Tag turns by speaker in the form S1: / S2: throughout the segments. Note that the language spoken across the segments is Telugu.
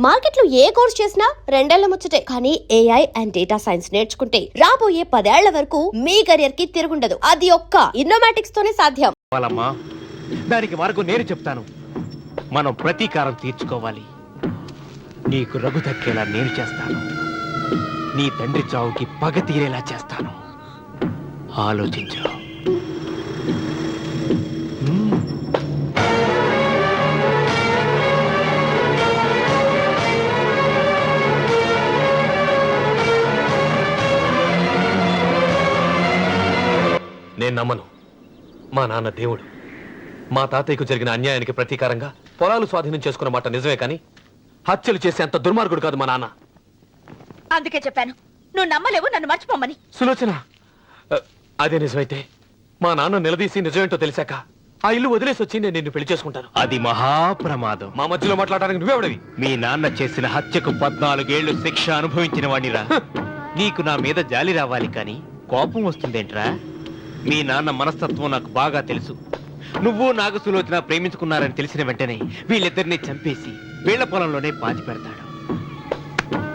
S1: మార్కెట్లో ఏ కోర్స్ చేసినా రెండేళ్ల ముచ్చటే. కానీ ఏఐ అండ్ డేటా సైన్స్ నేర్చుకుంటే రాబోయే 10 ఏళ్ల వరకు మీ కెరియర్ కి తిరుగుండదు. అది ఒక్క ఇన్నోమాటిక్స్ తోనే సాధ్యం.
S2: దానికి మార్గం నేను చెప్తాను. మనం ప్రతీకారం తీర్చుకోవాలి. నీకు రఘు దక్కేలా నేను చేస్తాను. నీ తండ్రి చావుకి పగ తీరేలా చేస్తాను. ఆలోచించు. నేను నమ్మను. మా నాన్న దేవుడు. మా తాతయ్యకు జరిగిన అన్యాయానికి ప్రతీకారంగా పొలాలు స్వాధీనం చేసుకున్న మాట నిజమే, కానీ హత్యలు చేసే అంత దుర్మార్గుడు కాదు మా నాన్న.
S3: అందుకే చెప్పాను నువ్వు నమ్మలేవు, నన్ను మర్చిపోమని.
S2: సులోచన, అదే నిజమైతే మా నాన్న నిలదీసి నిజమేంటో తెలిసాక ఆ ఇల్లు వదిలేసి వచ్చి నేను నిన్ను పెళ్లి చేసుకుంటాను. అది మహాప్రమాదం. మా మధ్యలో మాట్లాడడానికి నువ్వెవడవి? మీ నాన్న చేసిన హత్యకు 14 ఏళ్లు శిక్ష అనుభవించిన వాడిరా. నీకు నా మీద జాలి రావాలి, కానీ కోపం వస్తుందేంట్రా? మీ నాన్న మనస్తత్వం నాకు బాగా తెలుసు. నువ్వు నాగ సులోచన ప్రేమించుకున్నారని తెలిసిన వెంటనే వీళ్ళిద్దరిని చంపేసి వీళ్ల పొలంలోనే పాతి పెడతాడు.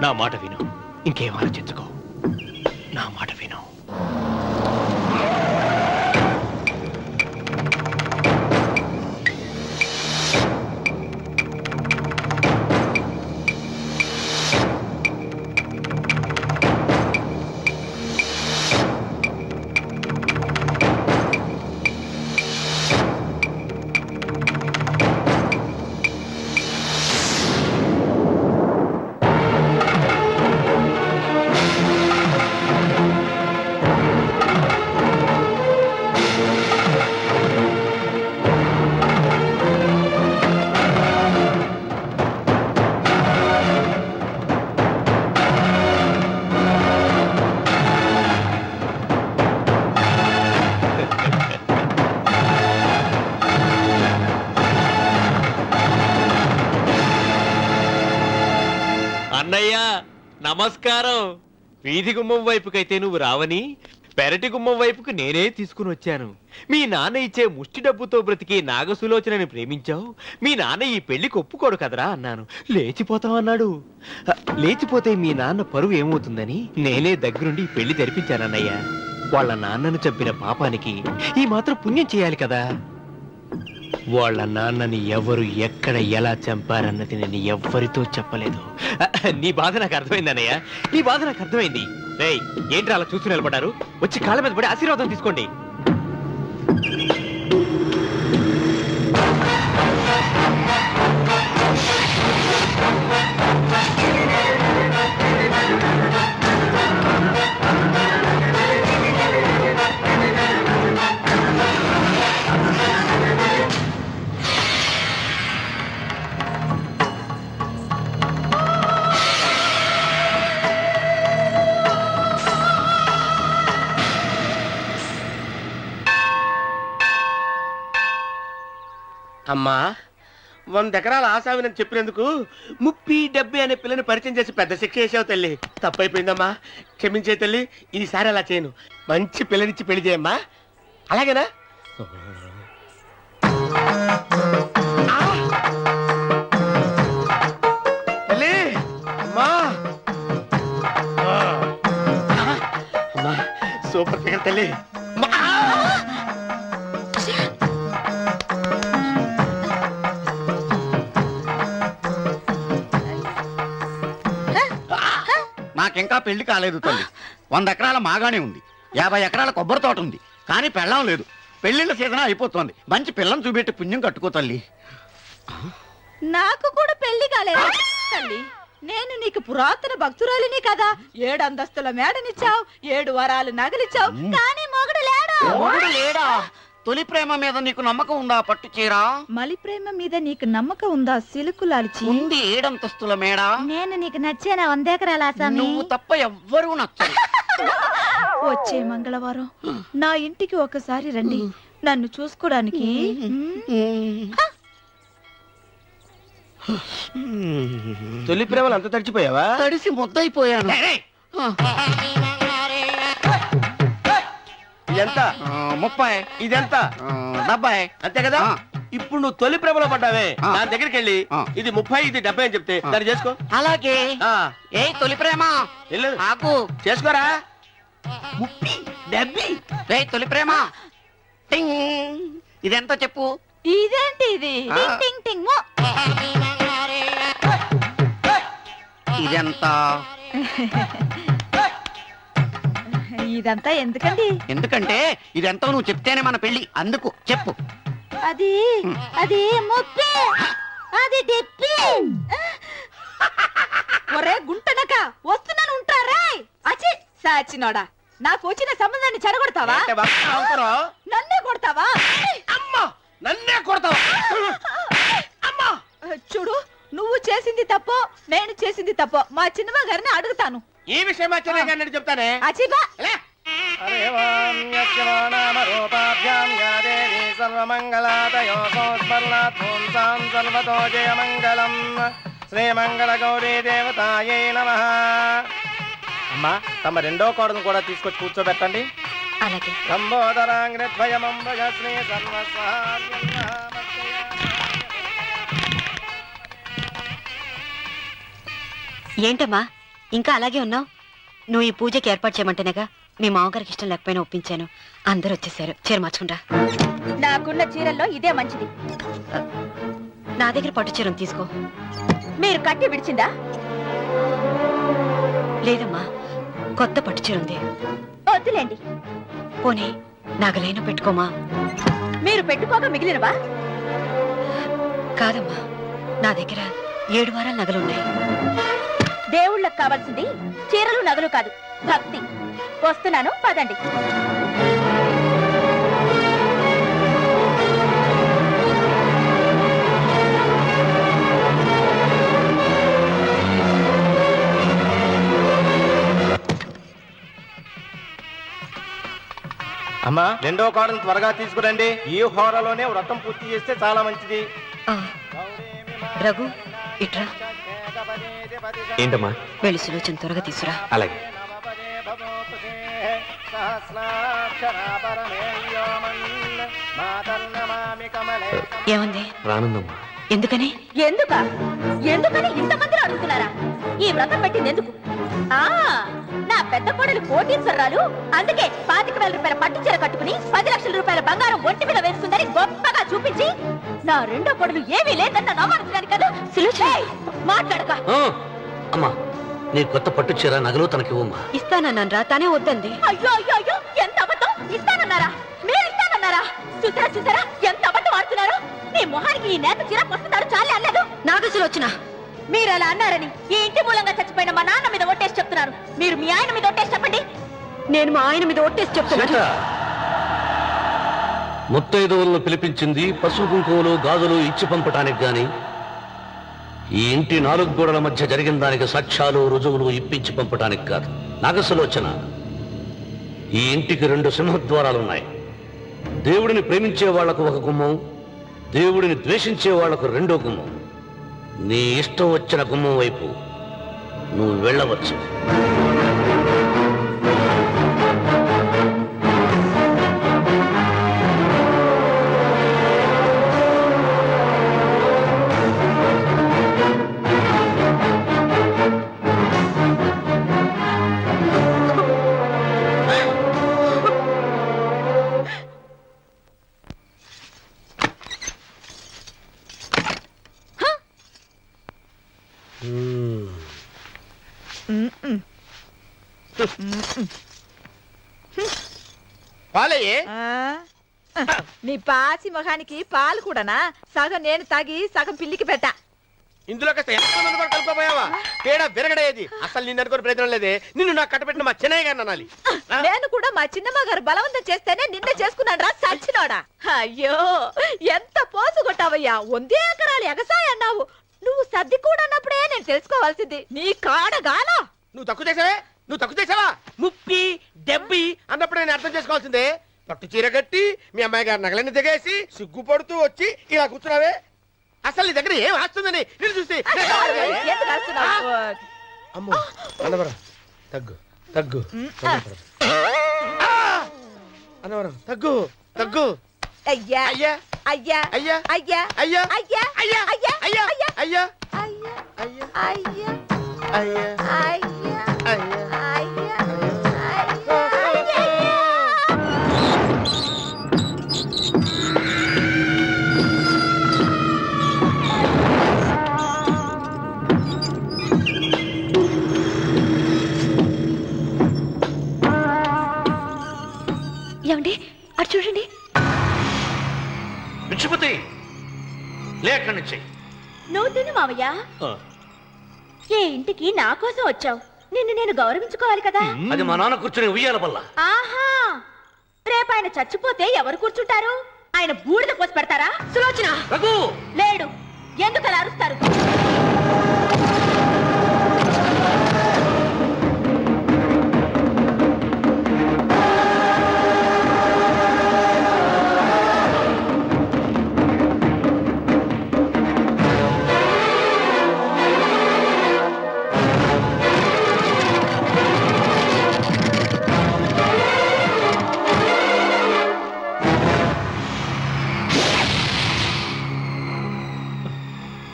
S2: నా మాట విను, ఇంకేం ఆలోచించుకో. నా మాట విను. అన్నయ్య నమస్కారం. వీధి గుమ్మం వైపుకైతే నువ్వు రావని పెరటి గుమ్మం వైపుకు నేనే తీసుకుని వచ్చాను. మీ నాన్న ఇచ్చే ముష్టి డబ్బుతో బ్రతికి నాగసులోచనని ప్రేమించావు. మీ నాన్న ఈ పెళ్లికి ఒప్పుకోడు కదరా అన్నాను. లేచిపోతావన్నాడు. లేచిపోతే మీ నాన్న పరువు ఏమవుతుందని నేనే దగ్గరుండి ఈ పెళ్లి తెరిపించానన్నయ్య. వాళ్ళ నాన్నను చంపిన పాపానికి ఈ మాత్రం పుణ్యం చేయాలి కదా. వాళ్ళ నాన్నని ఎవరు ఎక్కడ ఎలా చంపారన్నది నేను ఎవ్వరితో చెప్పలేదు. నీ బాధ నాకు అర్థమైంది అన్నయ్య, నీ బాధ నాకు అర్థమైంది. రేయ్, ఏంట్రా అలా చూస్తూ నిలబడ్డారు? వచ్చి కాళ్ళ మీద పడి ఆశీర్వాదం తీసుకోండి.
S4: అమ్మా, 100 ఎకరాల ఆశావినని చెప్పినందుకు 30-70 అనే పిల్లని పరిచయం చేసి పెద్ద శిక్ష చేసావు తల్లి. తప్పైపోయిందమ్మా, క్షమించే తల్లి. ఈసారి అలా చేయను. మంచి పిల్లనిచ్చి పెళ్లి చేయమ్మా. అలాగేనా? తల్లి, అమ్మా, అమ్మా, సూపర్ ఫిగర్ తల్లి.
S5: నాకింకా పెళ్లి కాలేదు తల్లి. 100 ఎకరాల మాగానే ఉంది, 50 ఎకరాల కొబ్బరి తోట ఉంది, కానీ పెళ్ళం లేదు. పెళ్లిళ్ళ సీజన్ అయిపోతుంది. మంచి పిల్లని చూపెట్టి పుణ్యం కట్టుకో తల్లి.
S3: నాకు కూడా పెళ్లి కాలేదు తల్లి. నేను నీకు పురాతన భక్తురాలిని కదా. 7 అంతస్తుల మేడనిచ్చావు, 7 వరాలు నగలిచ్చావు, కానీ మొగుడు లేడు.
S5: మొగుడు లేడా? తొలి ప్రేమ మీద నీకు నమ్మకం ఉందా? పట్టు చీరా.
S3: మలి ప్రేమ మీద నీకు నమ్మకం ఉందా? సిలుకులాల్చి
S5: ఉంది 7 అంతస్తుల మేడ.
S3: నేను నీకు నచ్చానా? 100 ఎకరాల ఆసామి.
S5: నువ్వు తప్ప ఎవ్వరూ నచ్చరు.
S3: వచ్చే మంగళవారం నా ఇంటికి ఒకసారి రండి, నన్ను చూసుకోవడానికి.
S4: తొలి ప్రేమలు అంత తడిచిపోయావా?
S5: తడిసి ముద్దయిపోయాను.
S4: ఇదెంత?
S5: 30.
S4: ఇదెంత?
S5: 70.
S4: అంతే కదా? ఇప్పుడు నువ్వు తొలి ప్రభలో పడ్డావే
S5: ఆ.
S4: దాని దగ్గరికి వెళ్ళి
S5: ఆ.
S4: ఇది 30 ఇది 70 అని చెప్తే దాన్ని చేసుకో.
S5: అలాగే
S4: ఆ,
S5: ఏ తొలి ప్రేమ
S4: వెళ్ళు
S5: ఆకు
S4: చేసుకోరా. 30 70
S5: ఏ తొలి ప్రేమ టింగ్ ఇదెంతో చెప్పు
S3: ఇదేంటి ఇది
S5: ఆ.
S3: టింగ్ టింగ్ టింగ్ మో.
S5: ఇదెంత
S3: ఇదంతా ఎందుకండి?
S5: ఎందుకంటే ఇదెంతో నువ్వు చెప్తేనే మన పెళ్లి అందుకు చెప్పు
S3: అది అది ముప్పి, అది డిప్పి. ఒరే గుంటనక వస్తున్నాను ఉంటారా? అచి సాచినోడా, నాకు వచ్చిన సంబంధాన్ని చెడగొడతావా?
S4: ఏంటే బాబు నవ్వుతున్నావ్?
S3: నన్నే కొడతావా?
S4: అమ్మా నన్నే కొడతావా? అమ్మా
S3: చూడు, నువ్వు చేసింది తప్పో నేను చేసింది తప్పో మా చిన్నమ్మ గారిని అడుగుతాను.
S4: ఈ విషయం అచ్చనే కానీ చెప్తానే.
S3: అచిబా
S4: లే. అమ్మా తమ రెండో కోడను కూడా తీసుకొచ్చి కూర్చోబెట్టండి.
S3: అలాగే.
S6: ఏంటమ్మా ఇంకా అలాగే ఉన్నావు? నువ్వు ఈ పూజకి ఏర్పాటు చేయమంటేనేగా మీ మామగారికి ఇష్టం లేకపోయినా ఒప్పించాను. అందరూ వచ్చేసారు. చీర మార్చుకుంటా.
S3: నాకున్న చీరల్లో ఇదే మంచిది.
S6: నా దగ్గర పట్టు చీరను తీసుకో.
S3: మీరు కట్టి విడిచిందా?
S6: లేదమ్మా, కొత్త పట్టు చీర ఉంది.
S3: వద్దులేండి.
S6: పోనీ నగలైనా పెట్టుకోమా.
S3: మీరు పెట్టుకోక మిగిలినవా?
S6: కాదమ్మా, నా దగ్గర 7 వారాల నగలున్నాయి.
S3: దేవుళ్ళకు కావాల్సింది చీరలు నగలు కాదు, భక్తి. వస్తున్నాను, పదండి.
S4: అమ్మా రెండో కోడను త్వరగా తీసుకురండి. ఈ హోరలోనే వ్రతం పూర్తి చేస్తే చాలా మంచిది.
S6: ఆ, రఘు ఇట్రా.
S2: ఏంటమ్మా?
S6: వెళ్ళి సులోచన త్వరగా తీసురా.
S2: అలాగే.
S6: ఏమంది?
S2: రానుందమ్మా.
S6: ఎందుకని?
S3: ఎందుకని ఇంతమందిని అడుగుతున్నారా? ఈ వ్రతం పెట్టింది ఎందుకు? ఆ నా పెద్ద కోడలు కోటీశ్వరరాలు, అందుకే 25,000 రూపాయల పట్టు చీర కట్టుకుని 10 లక్షల రూపాయల బంగారం ఒంటి మీద వేసుకుందని గొప్పగా చూపించి నా రెండో కోడలు ఏమీ లేదన్న నమ్మకం కదా. మాట్లాడక.
S7: అమ్మా నీ కొత్త పట్టు చీర నగలు తనకివ్వమ్మా.
S6: ఇస్తానన్నాను రా, తానే వద్దంది.
S3: అయ్యో అయ్యో అయ్యో, ఎంత అబద్ధం! ఇస్తానన్నారా? మీరు ఇస్తానన్నారా? చూసారా చూసారా ఎంత అబద్ధం ఆడుతున్నారు? నీ మొహానికి ఈ నేత చీర వస్తున్నారు చాలే అనలేదు.
S6: నాగసులోచన,
S3: మీరు అలా అన్నారని ఈ ఇంటి మూలంగా చచ్చిపోయిన మా నాన్న మీద ఒట్టేసి చెప్తున్నాను. మీరు మీ ఆయన మీద ఒట్టేసి చెప్పండి.
S6: నేను మా ఆయన మీద ఒట్టేసి చెప్తున్నాను.
S7: ముత్తైదువులను పిలిపించింది పసుపు కుంకుమలు గాజులు ఇచ్చి పంపటానికి గాని ఈ ఇంటి 4 గోడల మధ్య జరిగిన దానికి సాక్ష్యాలు రుజువులు ఇప్పించి పంపటానికి కాదు. నాగసులోచన, ఈ ఇంటికి 2 సింహద్వారాలున్నాయి. దేవుడిని ప్రేమించే వాళ్లకు ఒక గుమ్మం, దేవుడిని ద్వేషించే వాళ్లకు 2వ గుమ్మం. నీ ఇష్టం వచ్చిన గుమ్మం వైపు నువ్వు వెళ్ళవచ్చు.
S4: పాలయ్యే
S3: నీ పాసి మొహానికి పాలు కూడానా? సగం నేను తాగి సగం పిల్లికి పెట్టా.
S4: ఇందులో కాస్త ఎంతమంది కూడా కలుపుకోపోయావా? పేడ విరగడేది. అసలు నిన్ను అనుకుని ప్రయత్నం లేదే. నిన్ను నాకు కట్టబెట్టిన మా చెన్నయ్య గారిని అనాలి.
S3: నేను కూడా మా చిన్నమ్మ గారు బలవంతం చేస్తేనే నిన్నే చేసుకున్నాడు రా సచ్చినోడా. అయ్యో ఎంత పోసు కొట్టావయ్యా. 100 ఎకరాలు ఎగసాయ అన్నావు. నువ్వు సర్ది కూడా అన్నప్పుడే నేను తెలుసుకోవాల్సింది. నీ కాడగాలా.
S4: నువ్వు తక్కువ చేసావా? 30 70 అన్నప్పుడు నేను అర్థం చేసుకోవాల్సిందే. పట్టు చీర కట్టి మీ అమ్మాయి గారు నగలన్నీ దిగేసి సిగ్గుపడుతూ వచ్చి ఇలా కూర్చున్నావే. అసలు నీ దగ్గర ఏం వస్తుందని నేను చూసి
S3: ఎందుకు అరుస్తున్నావు?
S4: అమ్మో అన్నవరం తగ్గు తగ్గు అన్నవరం తగ్గు తగ్గు
S3: అయ్యా
S4: అయ్యా
S3: అయ్యా
S4: అయ్యా
S3: అయ్యా
S4: అయ్యా
S3: అయ్యా
S4: అయ్యా
S3: అయ్యా
S4: అయ్యా అయ్యా
S3: అయ్యా
S4: అయ్యా
S3: అయ్యా
S4: అయ్యా
S3: అయ్యా
S4: అయ్యా
S3: అయ్యా
S6: ఏమండి అటు చూడండి.
S7: పిచ్చిపతి లే అక్కడి నుంచి.
S3: నువ్వు తిను మావయ్య. ఏ ఇంటికి నా కోసం వచ్చావు, నిన్ను నేను గౌరవించుకోవాలి కదా.
S7: అది మా నాన్న కూర్చుని ఉయ్యాల వల్ల.
S3: ఆహా, రేపు ఆయన చచ్చిపోతే ఎవరు కూర్చుంటారు? ఆయన బూడిద పోసి పెడతారా? సులోచన
S7: రఘు
S3: లేడు, ఎందుకు అలా అరుస్తారు?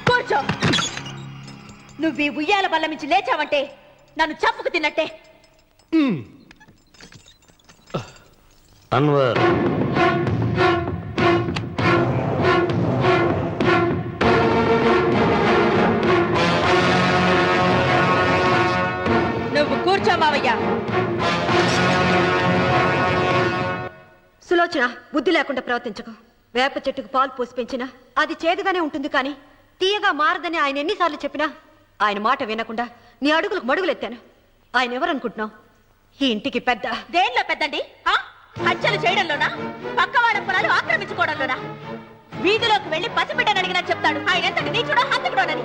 S3: కూర్చో. నువ్వు ఈ ఉయ్యాల బల్ల మించి లేచావంటే నన్ను చంపుకు తిన్నట్టే.
S7: అన్వర్
S3: నువ్వు కూర్చో మావయ్య.
S6: సులోచన, బుద్ధి లేకుండా ప్రవర్తించకు. వేప చెట్టుకు పాలు పోసి పెంచినా అది చేదుగానే ఉంటుంది, కానీ తీయగా మారదని ఆయన ఎన్నిసార్లు చెప్పినా ఆయన మాట వినకుండా నీ అడుగులకు మడుగులెత్తాను. ఆయన ఎవరనుకుంటున్నావు? ఈ ఇంటికి పెద్ద.
S3: దేనిలో పెద్దండి? హత్యలు చేయడంలోనా? పక్కవాడ పొలాలు ఆక్రమించుకోవడంలోనా? వీధిలోకి వెళ్లి పసిబిడ్డని అడిగినా చెప్తాడు ఆయన ఎంతటి నీచుడో హంతకుడోనని.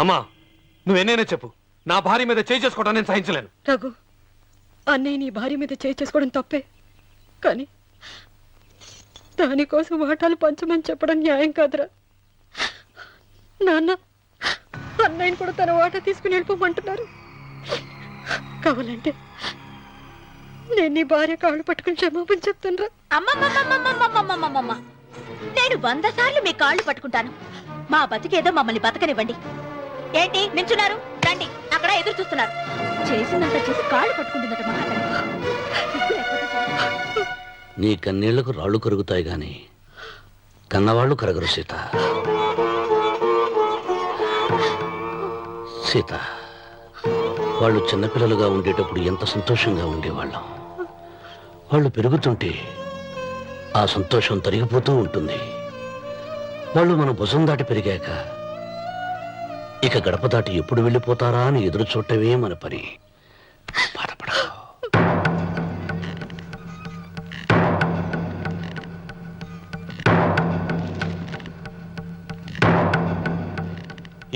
S2: అమ్మా, నువ్వెన్నైనా చెప్పు, నా భార్య మీద చేయి చేసుకోవడం నేను సహించలేను.
S6: రఘు, అన్నయ్య నీ భార్య మీద చేయి చేసుకోవడం తప్పే, కానీ దానికోసం వాటాలు పంచమని చెప్పడం న్యాయం కాదురా. నాన్న అన్నయ్యని కూడా తన వాటా తీసుకుని వెళ్ళిపోమంటున్నారు. కావాలంటే నేను నీ భార్య కాళ్ళు పట్టుకుని క్షమాపణ చెప్తాను.
S3: అమ్మమ్మమ్మమ్మమ్మమ్మమ్మమ్మమ్మ, నేను 100 సార్లు మీ కాళ్ళు పట్టుకుంటాను. మా బతికేదో మమ్మల్ని బతకనివ్వండి. ఏంటి నించున్నారు? రండి, అక్కడ ఎదురు చూస్తున్నారు. చేసినంత చేసి కాళ్ళు పట్టుకుంటుందట మహాతల్లి.
S7: నీ కన్నీళ్లకు రాళ్ళు కరుగుతాయి గాని కన్నవాళ్ళు కరగరు సీత. సీత, వాళ్ళు చిన్నపిల్లలుగా ఉండేటప్పుడు ఎంత సంతోషంగా ఉండేవాళ్ళం. వాళ్ళు పెరుగుతుంటే ఆ సంతోషం తరిగిపోతూ ఉంటుంది. వాళ్ళు మన భుజం దాటి పెరిగాక ఇక గడప దాటి ఎప్పుడు వెళ్ళిపోతారా అని ఎదురు చూడటమే మన పని. బాధపడ.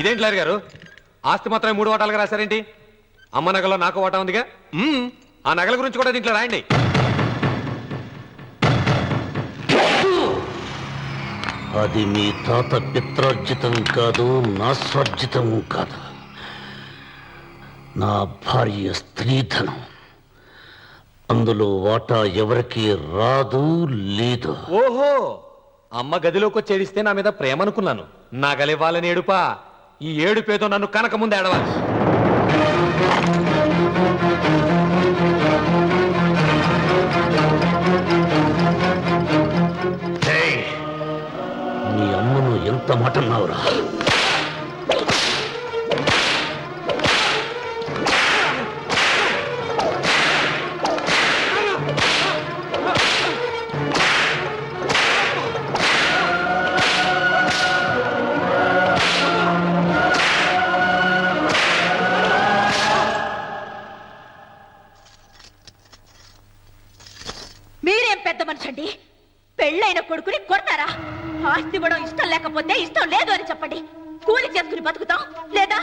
S2: ఇదేంటి లాయర్ గారు, ఆస్తి మాత్రమే 3 వాటాలుగా రాశారేంటి? అమ్మ నగలో నాకు వాటా ఉందిగా. ఆ నగల గురించి కూడా దీంట్లో రాయండి.
S7: అది మీ తాత పిత్రార్జితం కాదు, నా స్వార్జితం కాదు. నా భార్య స్త్రీధనం. అందులో వాటా ఎవరికి రాదు, లేదు.
S2: ఓహో, అమ్మ గదిలోకి వచ్చి ఏడిస్తే నా మీద ప్రేమ అనుకున్నాను. నగలివ్వాలని ఏడుపా. ఈ ఏడుపేదో నన్ను కనక ముందు ఏడవాలి.
S7: నీ అమ్మను ఎంత మాట అన్నావురా?
S3: మీరేం పెద్ద మనిషండి, పెళ్ళైన కొడుకుని కొడతారా? ఆస్తి ఇవ్వడం ఇష్టం లేకపోతే ఇష్టం లేదు అని చెప్పండి. కూలి చేసుకుని బతుకుతాం, లేదా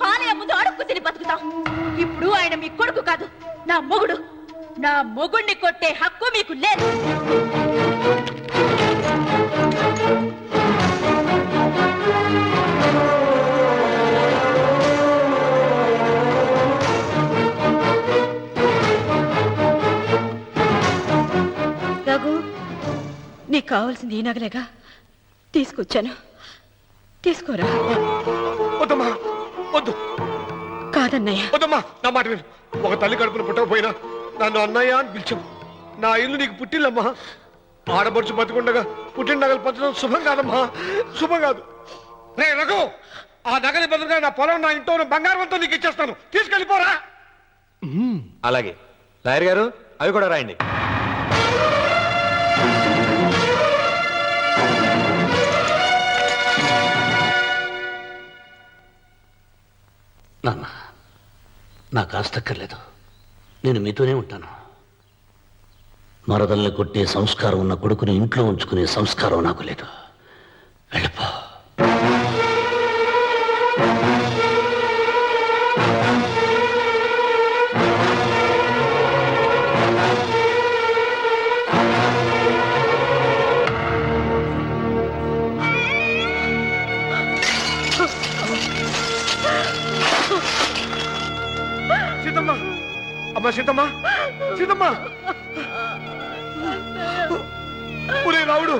S3: ఆలయం ముందు అడుక్కు తిని బతుకుతాం. ఇప్పుడు ఆయన మీ కొడుకు కాదు, నా మొగుడు. నా మొగుణ్ణి కొట్టే హక్కు మీకు లేదు.
S6: రఘు, నీకు కావాల్సింది ఈ నగలేగా తీసుకొచ్చాను. తీసుకోరా.
S4: వద్దమ్మా, వద్దు.
S6: కాదన్నయ్య.
S4: వద్దమ్మా, నా మాట విను. ఒక తల్లి కడుపున పుట్టకపోయినా నన్ను అన్నయ్య అని పిలిచావు. నా ఇల్లు నీకు పుట్టిల్లమ్మా. ఆడపడుచు బతుకుండగా పుట్టిన నగలు పంచడం శుభం కాదమ్మా, శుభం కాదు. రే రఘు, ఆ నగలి బదులుగా నా పొలం, నా ఇంట్లో ఉన్న బంగారంతో నీకు ఇచ్చేస్తాను. తీసుకెళ్ళిపోరా.
S2: అలాగే లాయర్ గారు, అవి కూడా రాయండి.
S7: నాన్న, నాకు ఆస్తక్కర్లేదు. నేను మీతోనే ఉంటాను. మరదల్ని కొట్టే సంస్కారం ఉన్న కొడుకుని ఇంట్లో ఉంచుకునే సంస్కారం నాకు లేదు. వెళ్ళిపో.
S4: సీతమ్మ, అమ్మ సీతమ్మ, సీతమ్మ. ఒరే రావుడు,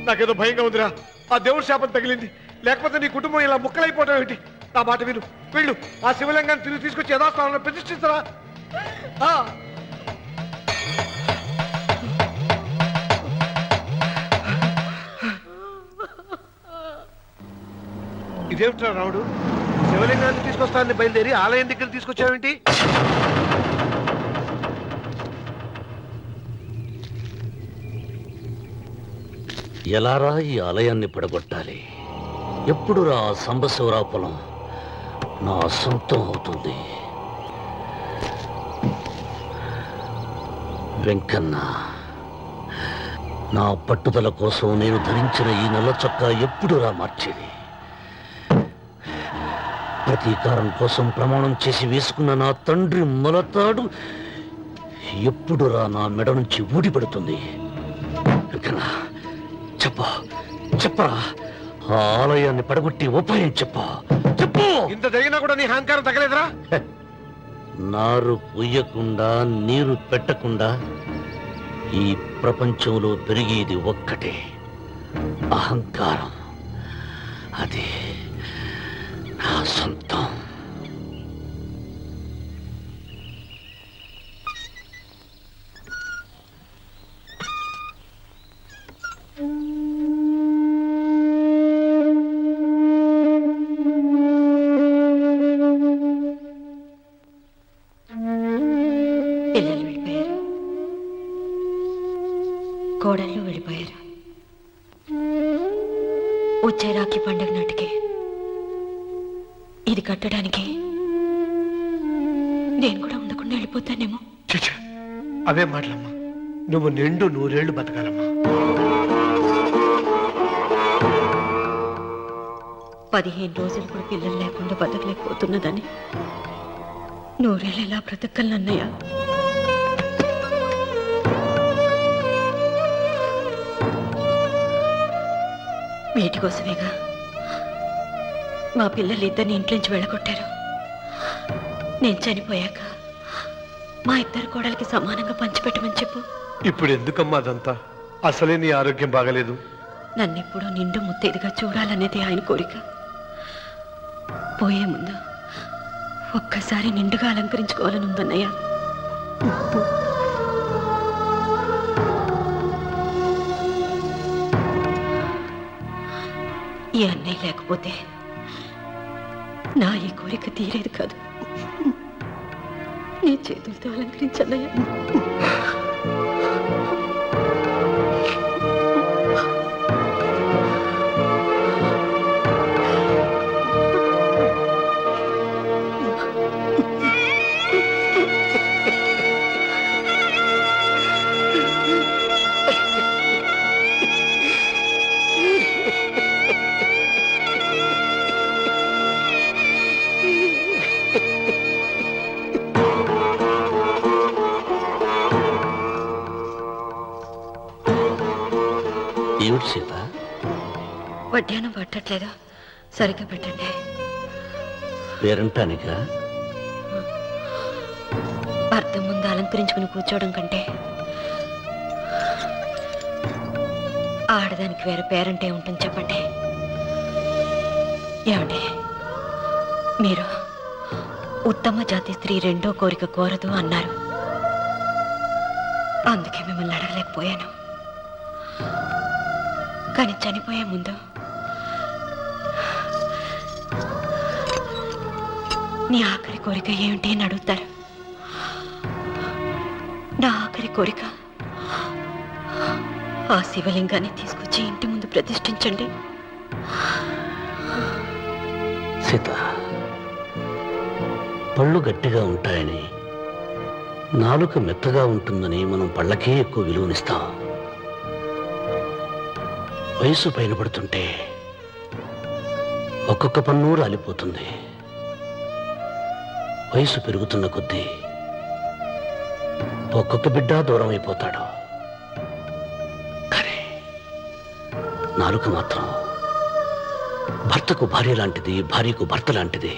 S4: నాకేదో భయంగా ఉందిరా. ఆ దేవుడి శాపం తగిలింది. లేకపోతే నీ కుటుంబం ఇలా ముక్కలైపోవటం ఏంటి? నా మాట విను, వెళ్ళు. ఆ శివలింగాన్ని తిరిగి తీసుకొచ్చి యథాస్థానంలో ప్రతిష్ఠించరా. ఇదేమిట్రా రావుడు, శివలింగాన్ని తీసుకొస్తానని బయలుదేరి ఆలయం దగ్గర తీసుకొచ్చావేంటి?
S7: ఎలారా ఈ ఆలయాన్ని పడగొట్టాలి? ఎప్పుడురా ఆ సంబశివరావు పొలం నా సొంతం అవుతుంది? వెంకన్న, నా పట్టుదల కోసం నేను ధరించిన ఈ నల్ల చొక్కా ఎప్పుడురా మార్చేది? ప్రతీకారం కోసం ప్రమాణం చేసి వేసుకున్న నా తండ్రి మొలతాడు ఎప్పుడురా నా మెడ నుంచి ఊడిపడుతుంది? వెంకన్న, చెప్పరా, ఆ ఆలయాన్ని పడగొట్టి ఉపాయం చెప్పు.
S4: ఇంత జరిగినా కూడా నీ అహంకారం తగ్గలేదురా?
S7: నారు పొయ్యకుండా నీరు పెట్టకుండా ఈ ప్రపంచంలో పెరిగేది ఒక్కటే, అహంకారం. అది నా సొంతం.
S6: పిల్లలు వెళ్ళిపోయారు, కోడళ్ళు వెళ్ళిపోయారు. వచ్చే రాఖీ పండుగ నాటికి ఇది కట్టడానికి నేను కూడా ఉండకుండా వెళ్ళిపోతానేమో.
S4: చిచ్చ, అవే మాటలమ్మా. నువ్వు నిండు 100 ఏళ్ళు బతకాలమ్మా.
S6: 15 రోజులు కూడా పిల్లలు లేకుండా బతకలేకపోతున్నదని 100 ఏళ్ళు ఎలా బ్రతకలన్నయ్య? వీటి కోసమేగా మా పిల్లలు ఇద్దరిని ఇంట్లోంచి వెళ్ళగొట్టారు. నేను చనిపోయాక మా ఇద్దరు కోడలికి సమానంగా పంచిపెట్టమని చెప్పు.
S4: ఇప్పుడు ఎందుకమ్మా అదంతా? అసలే నీ ఆరోగ్యం బాగలేదు.
S6: నన్నెప్పుడూ నిండు ముత్తైదుగా చూడాలనేది ఆయన కోరిక. పోయే ముందు ఒక్కసారి నిండుగా అలంకరించుకోవాలని ఉందన్నయ్య. ఈ అన్నయ్య లేకపోతే నా ఈ కోరిక తీరేది కాదు. నీ చేతులతో అలంకరించన్నయ్య. పట్టట్లేదు, సరిగ్గా పెట్టండి.
S7: పేరంటానిక
S6: అర్థం ముందు అలంకరించుకుని కూర్చోవడం కంటే ఆడదానికి వేరే పేరంటే ఉంటుంది చెప్పండి. ఏమండి, మీరు ఉత్తమ జాతి స్త్రీ రెండో కోరిక కోరదు అన్నారు. అందుకే మిమ్మల్ని అడగలేకపోయాను. కానీ చనిపోయే ముందు నీ ఆఖరి కోరిక ఏమిటి అని అడుగుతారు. నా ఆఖరి కోరిక ఆ శివలింగాన్ని తీసుకొచ్చి ఇంటి ముందు ప్రతిష్ఠించండి.
S7: సీత, పళ్ళు గట్టిగా ఉంటాయని, నాలుక మెత్తగా ఉంటుందని మనం పళ్ళకే ఎక్కువ విలువనిస్తాం. వయసు పైన పడుతుంటే ఒక్కొక్క పన్ను రాలిపోతుంది. వయసు పెరుగుతున్న కొద్దీ ఒక్కొక్క బిడ్డ దూరం అయిపోతాడు. కానీ నాలుక మాత్రం భర్తకు భార్య లాంటిది, భార్యకు భర్త లాంటిది.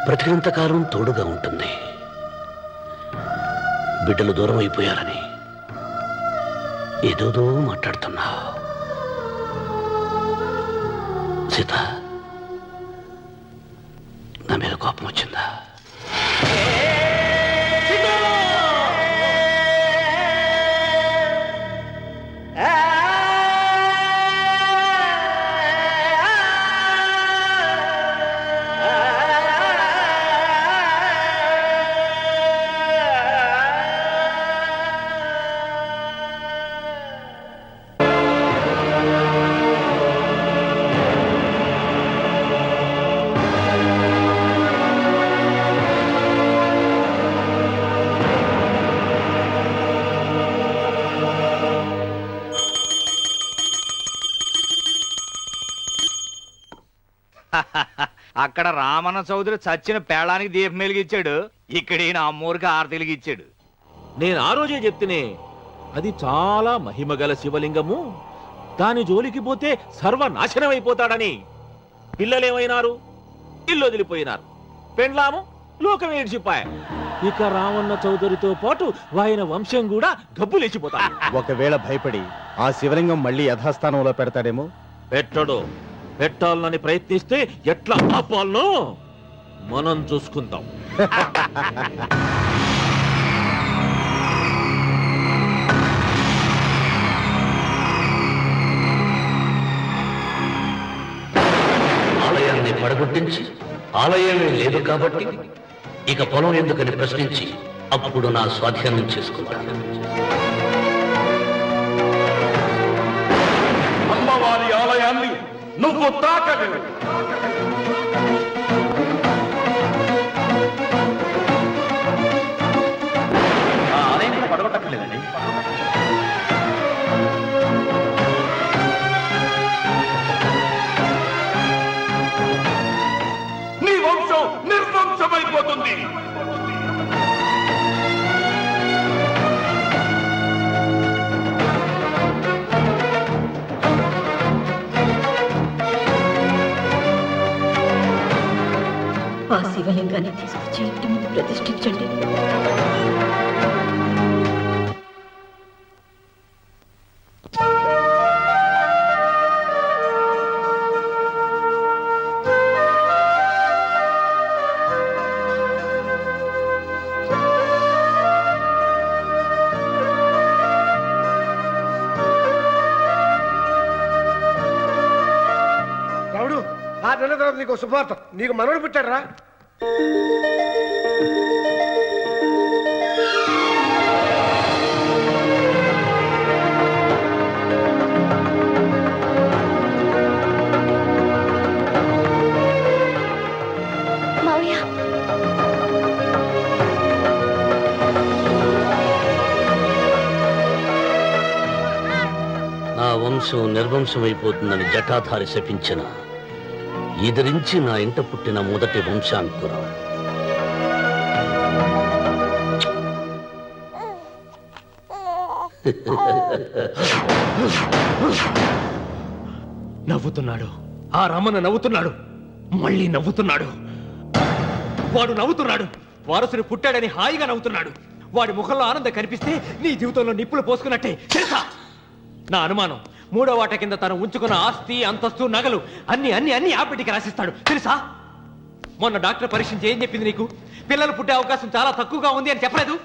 S7: బ్రతికినంత కాలం తోడుగా ఉంటుంది. బిడ్డలు దూరం అయిపోయారని ఏదోదో మాట్లాడుతున్నా. సీత, నా మీద కోపం వచ్చిందా?
S8: అక్కడ రామన్న చౌదరి చచ్చిన పేళానికి దీపం వెలిగించాడు, ఇక్కడ ఈయన అమ్మూరికి ఆరతి వెలిగించాడు.
S2: నేను ఆ రోజే చెప్తేనే అది చాలా మహిమగల శివలింగము, దాని జోలికి పోతే సర్వనాశనం అయిపోతాడని. పిల్లలేమైనారు? ఇల్లు వదిలిపోయినారు. పెండ్లాము లోకం ఏడ్చిపోయా. ఇక రామన్న చౌదరితో పాటు ఆయన వంశం కూడా గబ్బు లేచిపోతాడు.
S9: ఒకవేళ భయపడి ఆ శివలింగం మళ్ళీ యథాస్థానంలో పెడతాడేమో.
S2: పెట్టడు. పెట్టాలని ప్రయత్నిస్తే ఎట్లా ఆపాలనో మనం చూసుకుందాం.
S7: ఆలయాన్ని పడగొట్టించి ఆలయమే లేదు కాబట్టి ఇక పొలం ఎందుకని ప్రశ్నించి అప్పుడు నా స్వాధీనం చేసుకుంటాను.
S5: అమ్మవారి ఆలయాన్ని నువ్వు తాకలేవు. ఆ ఆలయం కూడా పడగొట్టలేదండి. నీ వంశం నిర్వంశమైపోతుంది.
S6: ఆ శివలింగాన్ని తీసుకొచ్చి ఇంటి ముందు ప్రతిష్ఠించండి.
S4: రావుడు, ఆ నెల తర్వాత నీకు శుభార్త. నీకు మనవడు పుట్టాడు రా.
S1: మావయ్య,
S7: నా వంశం నిర్వంశమైపోతుందని జటాధారి శపించిన ఎదిరించి నా ఇంట పుట్టిన మొదటి వంశాంకురం.
S2: నవ్వుతున్నాడు. ఆ రమణ నవ్వుతున్నాడు. మళ్ళీ నవ్వుతున్నాడు. వాడు నవ్వుతున్నాడు. వారసుని పుట్టాడని హాయిగా నవ్వుతున్నాడు. వాడి ముఖంలో ఆనందం కనిపిస్తే నీ జీవితంలో నిప్పులు పోసుకున్నట్టే తెలుసా? నా అనుమానం 3వ వాట కింద తను ఉంచుకున్న ఆస్తి, అంతస్తు, నగలు అన్ని అన్ని అన్ని ఆ పెట్టి రాసిస్తాడు తెలుసా? మొన్న డాక్టర్ పరీక్షించి ఏం చెప్పింది నీకు? పిల్లలు పుట్టే అవకాశం చాలా తక్కువగా ఉంది అని చెప్పలేదు?